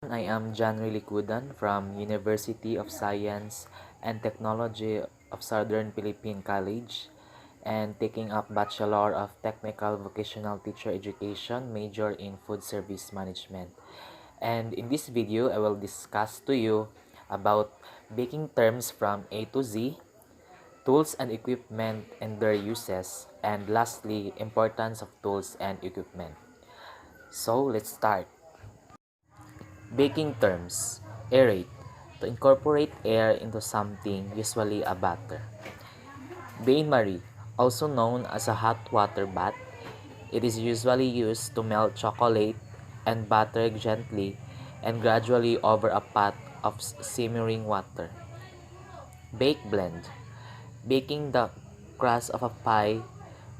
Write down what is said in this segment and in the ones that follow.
I am John Likudan from University of Science and Technology of Southern Philippine College and taking up Bachelor of Technical Vocational Teacher Education major in Food Service Management. And in this video, I will discuss to you about baking terms from A to Z, tools and equipment and their uses, and lastly, importance of tools and equipment. So, let's start. Baking terms. Aerate. To incorporate air into something, usually a batter. Bain-marie. Also known as a hot water bath. It is usually used to melt chocolate and butter gently and gradually over a pot of simmering water. Bake blend. Baking the crust of a pie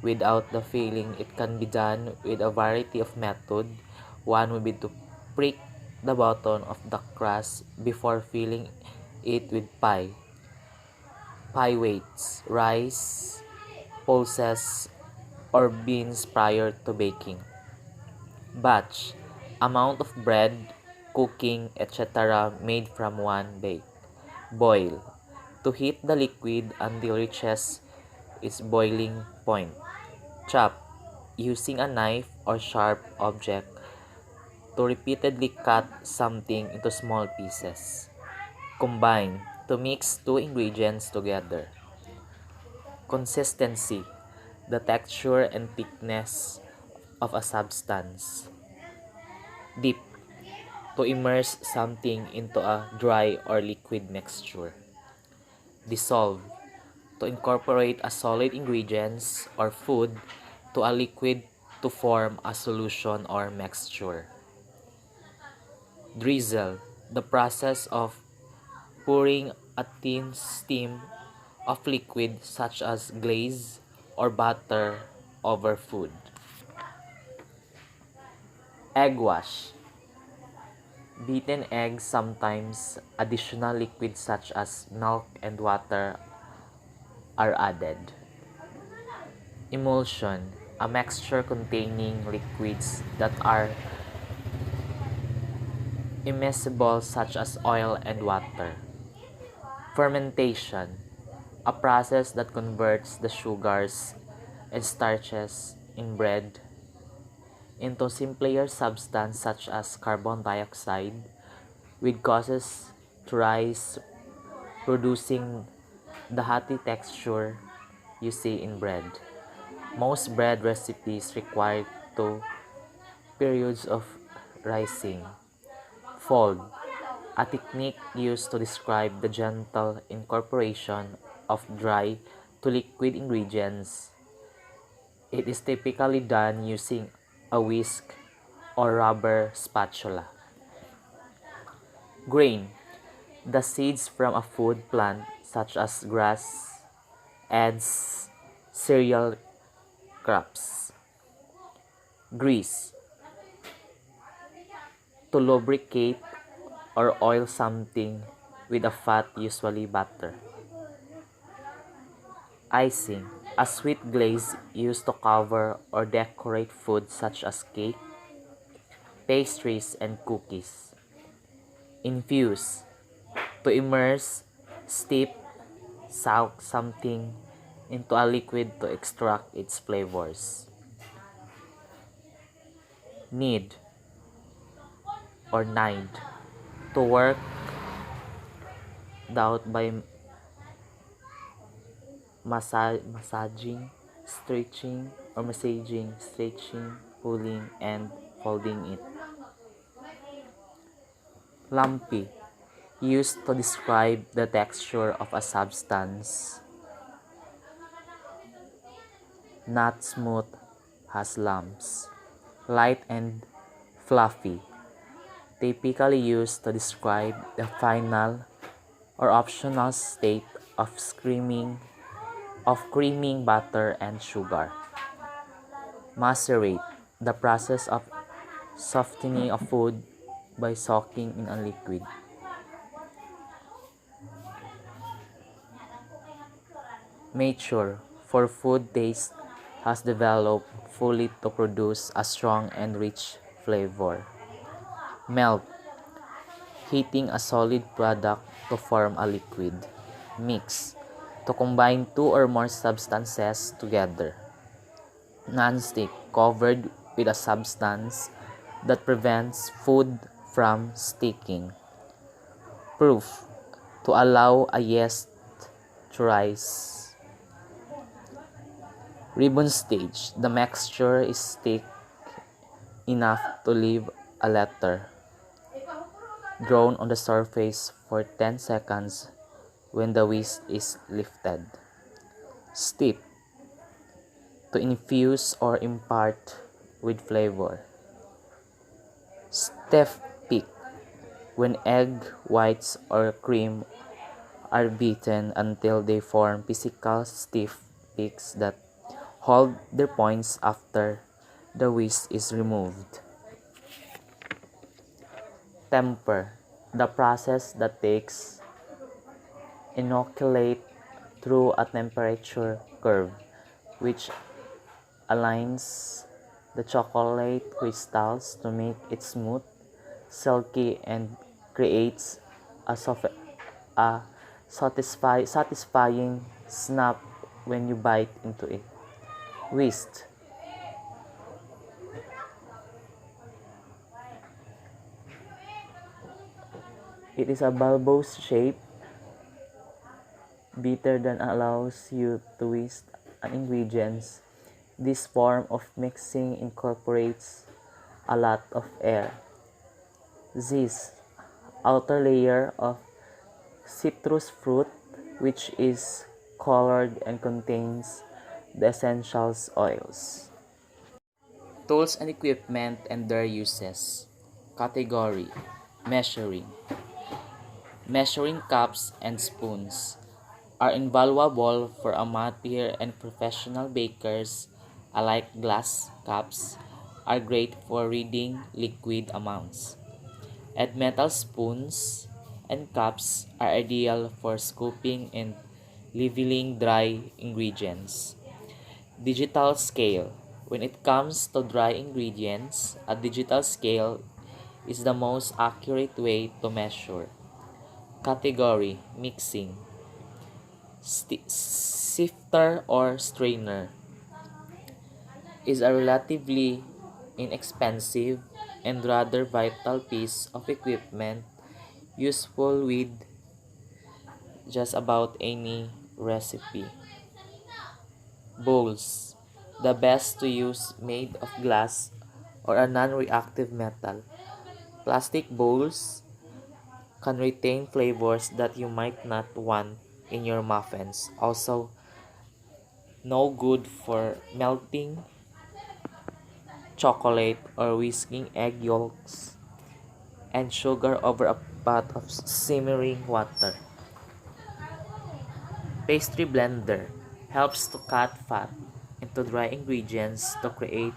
without the filling. It can be done with a variety of methods. One would be to prick the bottom of the crust before filling it with pie. Pie weights, rice, pulses, or beans prior to baking. Batch, amount of bread, cooking, etc. made from one bake. Boil, to heat the liquid until reaches its boiling point. Chop, using a knife or sharp object to repeatedly cut something into small pieces. Combine, to mix two ingredients together. Consistency, the texture and thickness of a substance. Dip, to immerse something into a dry or liquid mixture. Dissolve, to incorporate a solid ingredients or food to a liquid to form a solution or mixture. Drizzle, the process of pouring a thin stream of liquid such as glaze or butter over food. Egg wash, beaten eggs, sometimes additional liquid such as milk and water are added. Emulsion, a mixture containing liquids that are immiscible such as oil and water. Fermentation, a process that converts the sugars and starches in bread into simpler substance such as carbon dioxide, which causes to rise, producing the hearty texture you see in bread. Most bread recipes require two periods of rising. Fold, a technique used to describe the gentle incorporation of dry to liquid ingredients. It is typically done using a whisk or rubber spatula. Grain, the seeds from a food plant such as grass, adds cereal crops. Grease, to lubricate or oil something with a fat, usually butter. Icing, a sweet glaze used to cover or decorate food such as cake, pastries, and cookies. Infuse, to immerse, steep, soak something into a liquid to extract its flavors. Knead or kniad, to work out by massaging, stretching, pulling, and folding it. Lumpy, used to describe the texture of a substance. Not smooth, has lumps. Light and fluffy, typically used to describe the final or optional state of creaming butter and sugar. Macerate, the process of softening a food by soaking in a liquid. Mature, for food taste has developed fully to produce a strong and rich flavor. Melt, heating a solid product to form a liquid. Mix, to combine two or more substances together. Non-stick, covered with a substance that prevents food from sticking. Proof, to allow a yeast to rise. Ribbon stage, the mixture is thick enough to leave a letter drawn on the surface for 10 seconds when the whisk is lifted. Steep, to infuse or impart with flavor. Step peak, when egg whites or cream are beaten until they form physical stiff peaks that hold their points after the whisk is removed. Temper, the process that takes inoculate through a temperature curve which aligns the chocolate crystals to make it smooth, silky, and creates a satisfying snap when you bite into it. Whisk, it is a bulbous shape beater that allows you to whisk ingredients. This form of mixing incorporates a lot of air. Zest, outer layer of citrus fruit which is colored and contains the essential oils. Tools and equipment and their uses. Category: measuring. Measuring cups and spoons are invaluable for amateur and professional bakers alike. Glass cups are great for reading liquid amounts, and metal spoons and cups are ideal for scooping and leveling dry ingredients. Digital scale. When it comes to dry ingredients, a digital scale is the most accurate way to measure. Category: mixing. Sifter or strainer is a relatively inexpensive and rather vital piece of equipment useful with just about any recipe. Bowls, the best to use, made of glass or a non-reactive metal. Plastic bowls can retain flavors that you might not want in your muffins. Also, no good for melting chocolate or whisking egg yolks and sugar over a pot of simmering water. Pastry blender helps to cut fat into dry ingredients to create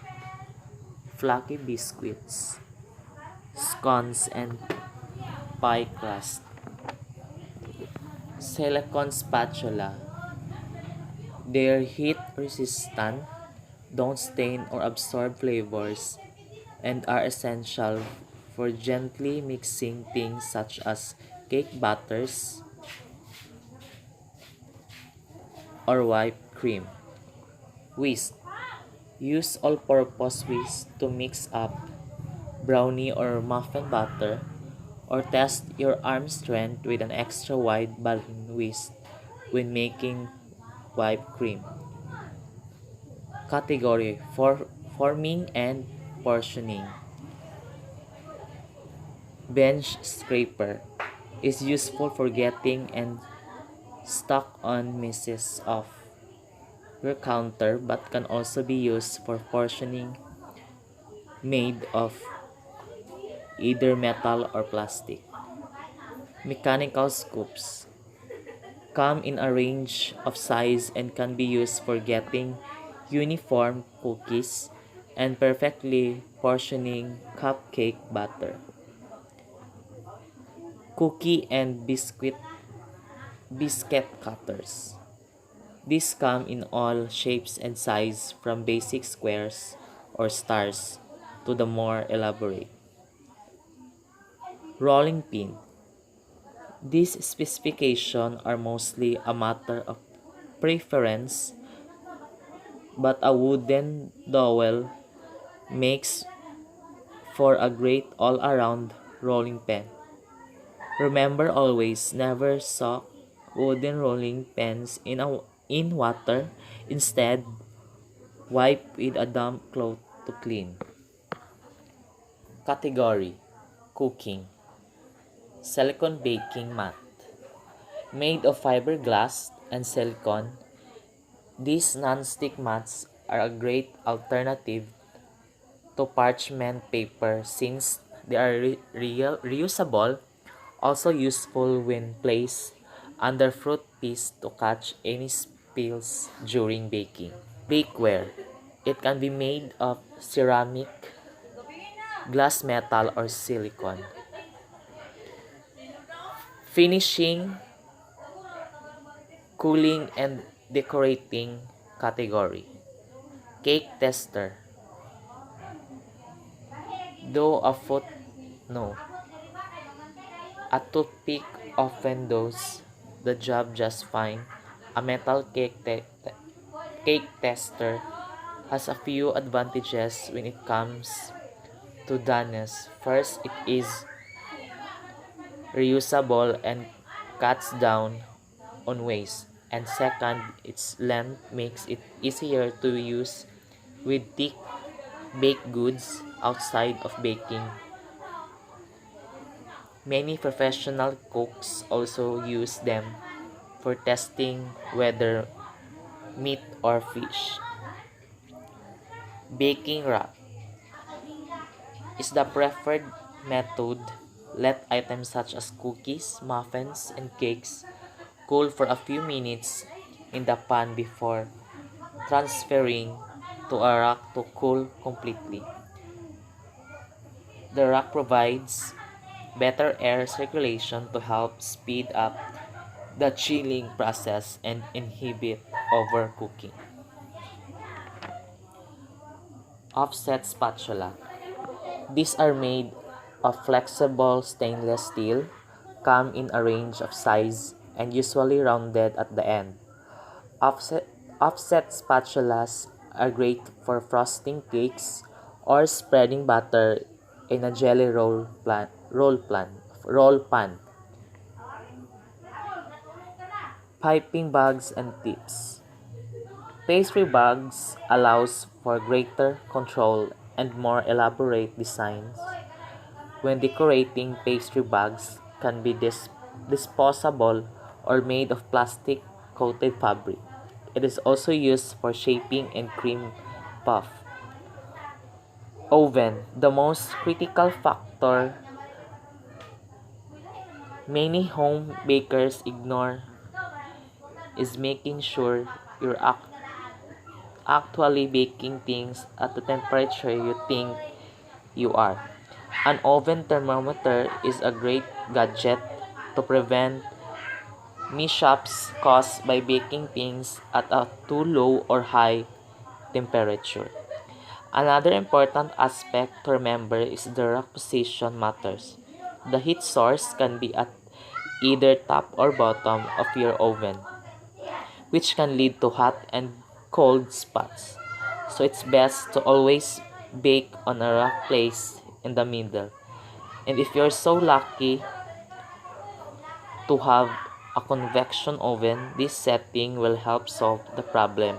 flaky biscuits, scones, and pie crust. Silicone spatula. They're heat resistant, don't stain or absorb flavors, and are essential for gently mixing things such as cake batters or whipped cream. Whisk. Use all-purpose whisk to mix up brownie or muffin batter, or test your arm strength with an extra wide balloon whisk when making whipped cream. Category: for forming and portioning. Bench scraper is useful for getting and stuck on messes off your counter, but can also be used for portioning, made of either metal or plastic. Mechanical scoops come in a range of size and can be used for getting uniform cookies and perfectly portioning cupcake batter. Cookie and biscuit cutters. These come in all shapes and sizes from basic squares or stars to the more elaborate. Rolling pin These specifications are mostly a matter of preference, but a wooden dowel makes for a great all-around rolling pen. Remember always never soak wooden rolling pens in water. Instead, wipe with a damp cloth to clean. Category: Cooking. Silicone baking mat. Made of fiberglass and silicone, these non-stick mats are a great alternative to parchment paper since they are reusable, also useful when placed under fruit pies to catch any spills during baking. Bakeware. It can be made of ceramic, glass metal, or silicone. Finishing, cooling, and decorating category. Cake tester. Though a no, a toothpick often does the job just fine. A metal cake tester has a few advantages when it comes to doneness. First, it is reusable and cuts down on waste. And second, its length makes it easier to use with thick baked goods outside of baking. Many professional cooks also use them for testing whether meat or fish. Baking rack is the preferred method. Let items such as cookies, muffins, and cakes cool for a few minutes in the pan before transferring to a rack to cool completely. The rack provides better air circulation to help speed up the chilling process and inhibit overcooking. Offset spatula. These are made of flexible stainless steel, come in a range of size, and usually rounded at the end. Offset, offset spatulas are great for frosting cakes or spreading butter in a jelly roll pan. Piping bags and tips. Pastry bags allows for greater control and more elaborate designs. When decorating, pastry bags can be disposable or made of plastic coated fabric. It is also used for shaping and cream puff. Oven, the most critical factor many home bakers ignore is making sure you're actually baking things at the temperature you think you are. An oven thermometer is a great gadget to prevent mishaps caused by baking things at a too low or high temperature. Another important aspect to remember is the rack position matters. The heat source can be at either top or bottom of your oven, which can lead to hot and cold spots. So it's best to always bake on a rack placed in the middle. And if you're so lucky to have a convection oven, this setting will help solve the problem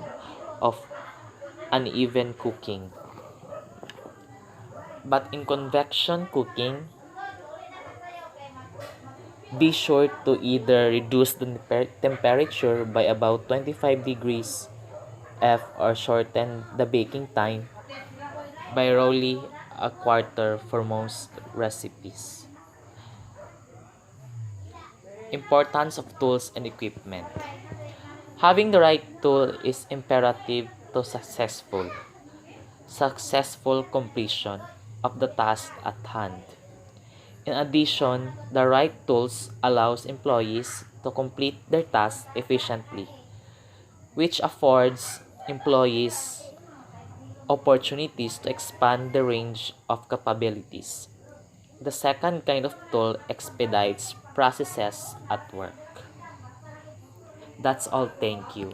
of uneven cooking. But in convection cooking, be sure to either reduce the temperature by about 25 degrees F or shorten the baking time by roughly a quarter for most recipes. Importance of tools and equipment. Having the right tool is imperative to successful completion of the task at hand. In addition, the right tools allows employees to complete their tasks efficiently, which affords employees opportunities to expand the range of capabilities. The second kind of tool expedites processes at work. That's all. Thank you.